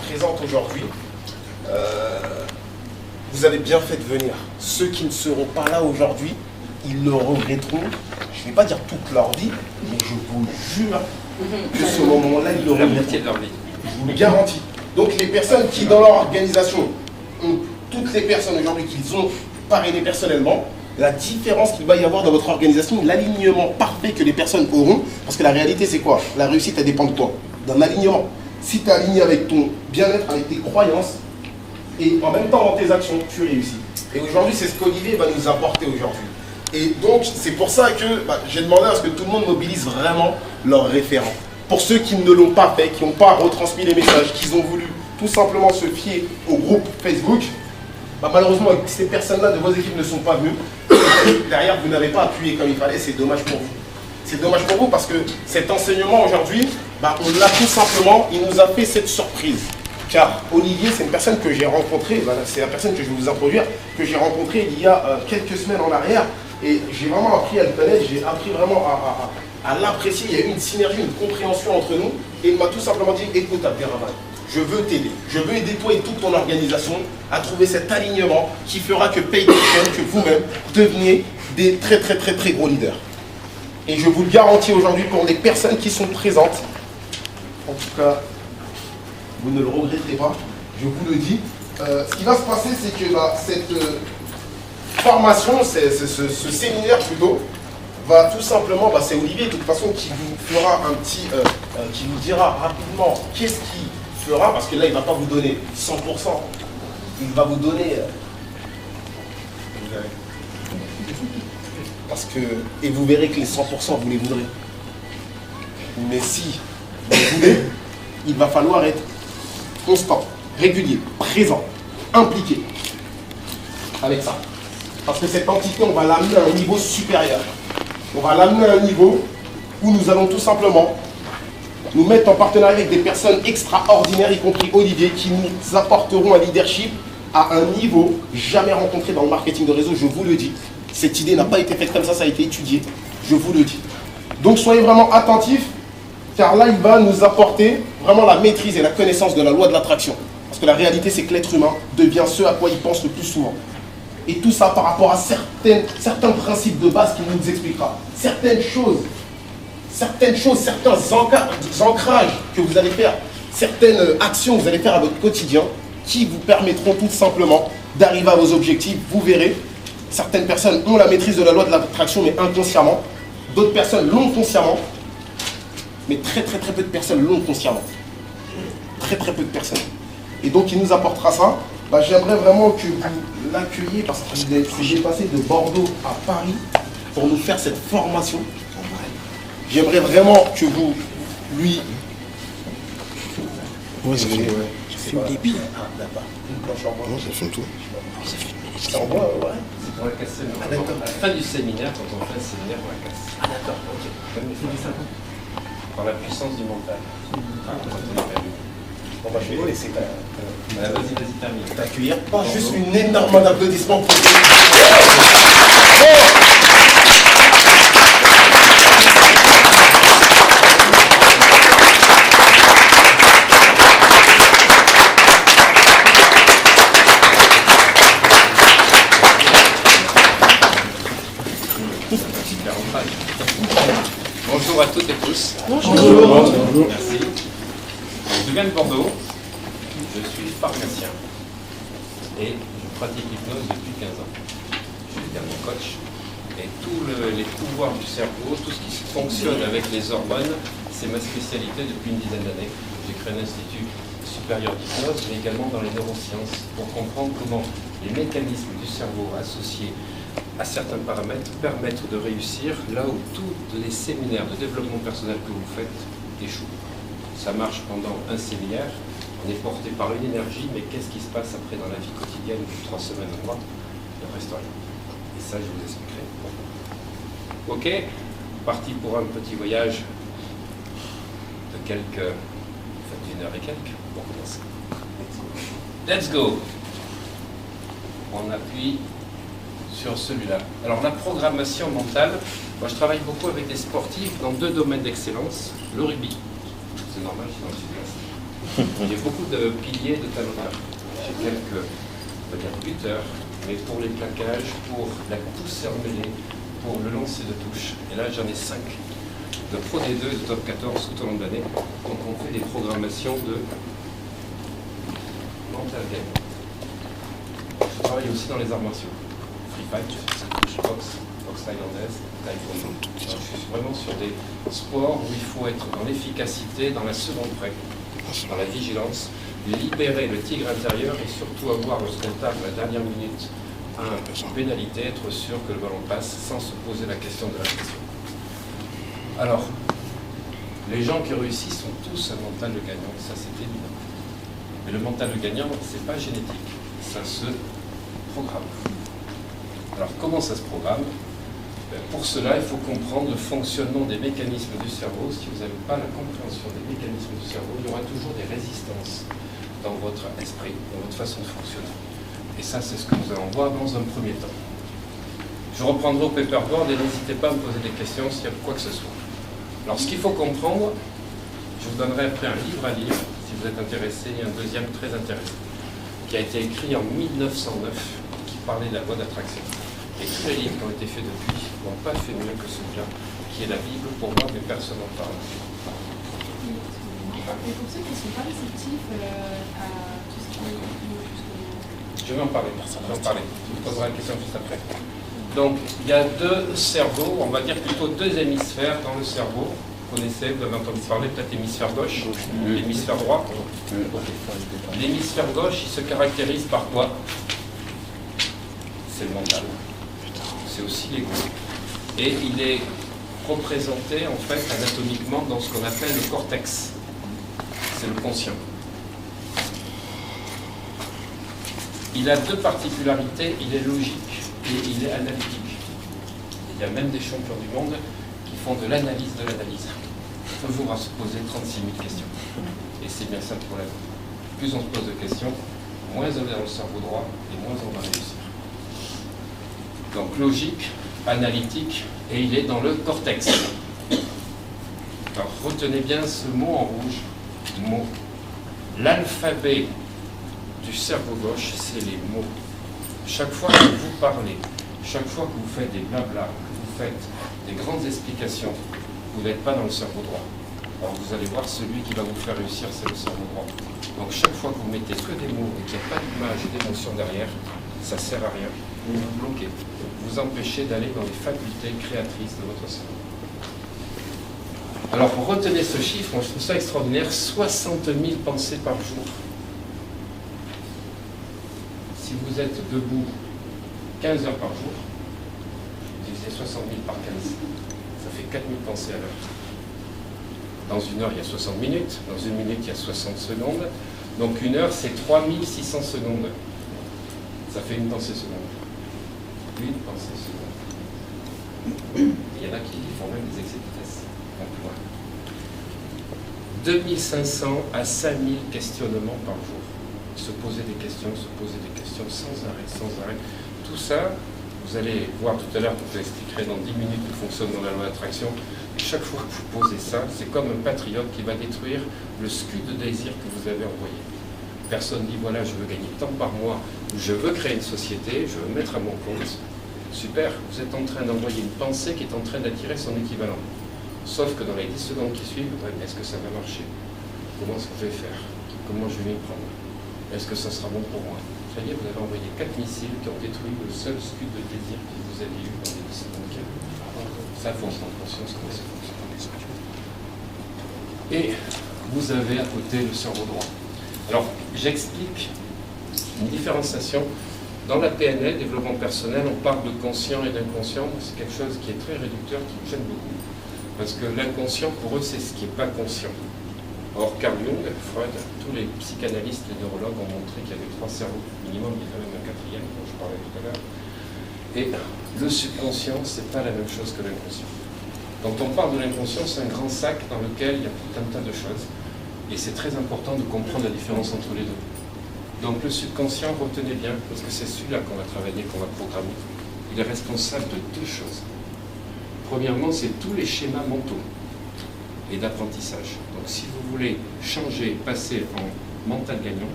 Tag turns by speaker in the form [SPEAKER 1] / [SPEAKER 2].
[SPEAKER 1] présente aujourd'hui, vous avez bien fait de venir. Ceux qui ne seront pas là aujourd'hui, ils le regretteront, je ne vais pas dire toute leur vie, mais je vous jure que ce moment-là, ils le regretteront.
[SPEAKER 2] de leur vie.
[SPEAKER 1] Je vous le garantis. Donc les personnes qui, dans leur organisation, ont toutes les personnes aujourd'hui qu'ils ont parrainées personnellement, la différence qu'il va y avoir dans votre organisation, l'alignement parfait que les personnes auront, parce que la réalité c'est quoi? La réussite elle dépend de toi, d'un alignement. Si tu es aligné avec ton bien-être, avec tes croyances, et en même temps dans tes actions, tu réussis. Et aujourd'hui c'est ce qu'Olivier va nous apporter aujourd'hui. Et donc c'est pour ça que j'ai demandé à ce que tout le monde mobilise vraiment leurs référents. Pour ceux qui ne l'ont pas fait, qui n'ont pas retransmis les messages, qui ont voulu tout simplement se fier au groupe Facebook, malheureusement ces personnes-là de vos équipes ne sont pas venues. Derrière vous n'avez pas appuyé comme il fallait, c'est dommage pour vous. C'est dommage pour vous parce que cet enseignement aujourd'hui, on l'a tout simplement, il nous a fait cette surprise. Car Olivier, c'est une personne que j'ai rencontrée, c'est la personne que je vais vous introduire, que j'ai rencontrée il y a quelques semaines en arrière. Et j'ai vraiment appris à le connaître, j'ai appris vraiment à l'apprécier. Il y a eu une synergie, une compréhension entre nous. Et il m'a tout simplement dit, écoute Abderrahmane, je veux t'aider. Je veux aider toi et toute ton organisation à trouver cet alignement qui fera que Paycation, que vous-même, deveniez des très gros leaders. Et je vous le garantis aujourd'hui pour les personnes qui sont présentes, en tout cas, vous ne le regretterez pas, je vous le dis. Ce qui va se passer, c'est que cette formation, ce séminaire plutôt, va tout simplement, c'est Olivier de toute façon qui vous fera un petit, qui vous dira rapidement qu'est-ce qu'il fera, parce que là il ne va pas vous donner 100%, il va vous donner, parce que, et vous verrez que les 100% vous les voudrez. Mais si vous voulez, il va falloir être constant, régulier, présent, impliqué avec ça. Parce que cette entité, on va l'amener à un niveau supérieur. On va l'amener à un niveau où nous allons tout simplement nous mettre en partenariat avec des personnes extraordinaires, y compris Olivier, qui nous apporteront un leadership à un niveau jamais rencontré dans le marketing de réseau, je vous le dis. Cette idée n'a pas été faite comme ça a été étudié, je vous le dis. Donc soyez vraiment attentifs, car là, il va nous apporter vraiment la maîtrise et la connaissance de la loi de l'attraction. Parce que la réalité, c'est que l'être humain devient ce à quoi il pense le plus souvent. Et tout ça par rapport à certains principes de base qu'il nous expliquera. Certains ancrages que vous allez faire, certaines actions que vous allez faire à votre quotidien qui vous permettront tout simplement d'arriver à vos objectifs. Vous verrez, certaines personnes ont la maîtrise de la loi de l'attraction, mais inconsciemment. D'autres personnes l'ont consciemment, mais très peu de personnes l'ont consciemment. Très peu de personnes. Et donc il nous apportera ça. J'aimerais vraiment que vous l'accueilliez parce qu'il est déplacé de Bordeaux à Paris pour nous faire cette formation. J'aimerais vraiment que vous lui...
[SPEAKER 3] Ouais, ça filme.
[SPEAKER 1] Je filme les billes. Ah, là-bas.
[SPEAKER 3] Non, ça filme tout.
[SPEAKER 1] Ça envoie, ouais.
[SPEAKER 2] C'est pour la casser. À la fin du séminaire, quand on fait le séminaire, on la casse.
[SPEAKER 1] Ah d'accord, ok.
[SPEAKER 2] Par la puissance du mental.
[SPEAKER 1] Bon, je vais vous laisser
[SPEAKER 2] Vas-y, termine.
[SPEAKER 1] t'accueillir. Pas juste une énorme applaudissement pour
[SPEAKER 2] Bonjour à toutes et tous.
[SPEAKER 1] Bonjour.
[SPEAKER 2] Merci. Je viens de Bordeaux. Je suis pharmacien. Et je pratique l'hypnose depuis 15 ans. Je suis également coach. Et tous les pouvoirs du cerveau, tout ce qui fonctionne avec les hormones, c'est ma spécialité depuis une dizaine d'années. J'ai créé un institut supérieur d'hypnose, mais également dans les neurosciences, pour comprendre comment les mécanismes du cerveau associés à certains paramètres permettent de réussir là où tous les séminaires de développement personnel que vous faites échouent. Ça marche pendant un séminaire, on est porté par une énergie, mais qu'est-ce qui se passe après dans la vie quotidienne, 3 semaines, un mois? Le reste rien. Et ça, je vous expliquerai. Ok, parti pour un petit voyage de quelques... Enfin, d'une heure et quelques, pour commencer. Let's go. On appuie sur celui-là. Alors la programmation mentale, moi je travaille beaucoup avec des sportifs dans 2 domaines d'excellence, le rugby, c'est normal, je suis dans le sud-ouest, J'ai beaucoup de piliers de talonnage. J'ai quelques, on va dire, buteurs, mais pour les plaquages, pour la poussée en mêlée, pour le lancer de touche. Et là, j'en ai 5 de Pro D2 et de Top 14 tout au long de l'année. Donc, on fait des programmations de mental game. Je travaille aussi dans les arts martiaux. Free fight, boxe, boxe thaïlandaise, taekwondo. Je suis vraiment sur des sports où il faut être dans l'efficacité, dans la seconde près, dans la vigilance, libérer le tigre intérieur et surtout avoir, lorsqu'on tape la dernière minute, une pénalité, être sûr que le ballon passe sans se poser la question de la pression. Alors, les gens qui réussissent ont tous un mental de gagnant, ça c'est évident. Mais le mental de gagnant, c'est pas génétique, ça se programme. Alors comment ça se programme? Pour cela, il faut comprendre le fonctionnement des mécanismes du cerveau. Si vous n'avez pas la compréhension des mécanismes du cerveau, il y aura toujours des résistances dans votre esprit, dans votre façon de fonctionner. Et ça, c'est ce que nous allons voir dans un premier temps. Je reprendrai au paperboard et n'hésitez pas à me poser des questions s'il y a quoi que ce soit. Alors, ce qu'il faut comprendre, je vous donnerai après un livre à lire, si vous êtes intéressé, et un deuxième très intéressant, qui a été écrit en 1909, qui parlait de la loi d'attraction. Et tous les livres qui ont été faits depuis n'ont pas fait mieux que celui-là, qui est la Bible pour moi, mais personne n'en parle.
[SPEAKER 4] Et pour ceux qui ne sont pas réceptifs à tout ce qui est...
[SPEAKER 2] Je vais en parler, je vous poserai la question juste après. Donc, il y a deux cerveaux, on va dire plutôt deux hémisphères dans le cerveau. Vous connaissez, vous avez entendu parler, peut-être l'hémisphère gauche, l'hémisphère droit. L'hémisphère gauche, il se caractérise par quoi? C'est le mental. C'est aussi l'ego. Et il est représenté, en fait, anatomiquement dans ce qu'on appelle le cortex. C'est le conscient. Il a deux particularités, il est logique et il est analytique. Il y a même des champions du monde qui font de l'analyse de l'analyse. Toujours à se poser 36 000 questions. Et c'est bien ça le problème. Plus on se pose de questions, moins on est dans le cerveau droit et moins on va réussir. Donc logique, analytique, et il est dans le cortex. Alors retenez bien ce mot en rouge, mot. L'alphabet du cerveau gauche, c'est les mots. Chaque fois que vous parlez, chaque fois que vous faites des blabla, que vous faites des grandes explications, vous n'êtes pas dans le cerveau droit. Alors vous allez voir, celui qui va vous faire réussir, c'est le cerveau droit. Donc chaque fois que vous mettez que des mots et qu'il n'y a pas d'image et d'émotion derrière, ça ne sert à rien. Vous vous bloquez. Vous empêchez d'aller dans les facultés créatrices de votre cerveau. Alors retenez ce chiffre, je trouve ça extraordinaire, 60 000 pensées par jour. Si vous êtes debout 15 heures par jour, divisez 60 000 par 15, ça fait 4 000 pensées à l'heure. Dans une heure, il y a 60 minutes, dans une minute, il y a 60 secondes, donc une heure, c'est 3600 secondes. Ça fait une pensée seconde. Une pensée seconde. Il y en a qui font même des excès de vitesse. 2500 à 5000 questionnements par jour. Se poser des questions sans arrêt. Tout ça, vous allez voir tout à l'heure, je vous expliquerai dans 10 minutes que fonctionne dans la loi d'attraction. Chaque fois que vous posez ça, c'est comme un patriote qui va détruire le scud de désir que vous avez envoyé. Personne dit, voilà, je veux gagner tant par mois, ou je veux créer une société, je veux mettre à mon compte. Super, vous êtes en train d'envoyer une pensée qui est en train d'attirer son équivalent. Sauf que dans les 10 secondes qui suivent, est-ce que ça va marcher? Comment est-ce que je vais faire? Comment je vais m'y prendre? Est-ce que ça sera bon pour moi? Ça y est, vous avez envoyé 4 missiles qui ont détruit le seul scud de désir que vous aviez eu dans les 10 secondes qui arrivent. Ça, il faut en prendre conscience comment ça fonctionne. Et vous avez à côté le cerveau droit. Alors, j'explique une différenciation. Dans la PNL, développement personnel, on parle de conscient et d'inconscient. C'est quelque chose qui est très réducteur, qui me gêne beaucoup. Parce que l'inconscient, pour eux, c'est ce qui n'est pas conscient. Or, Carl Jung, Freud, tous les psychanalystes et neurologues ont montré qu'il y avait 3 cerveaux. Minimum, il y a même un 4e, dont je parlais tout à l'heure. Et le subconscient, ce n'est pas la même chose que l'inconscient. Quand on parle de l'inconscient, c'est un grand sac dans lequel il y a tout un tas de choses. Et c'est très important de comprendre la différence entre les deux. Donc le subconscient, retenez bien, parce que c'est celui-là qu'on va travailler, qu'on va programmer. Il est responsable de 2 choses. Premièrement, c'est tous les schémas mentaux et d'apprentissage. Donc si vous voulez changer, passer en mental gagnant,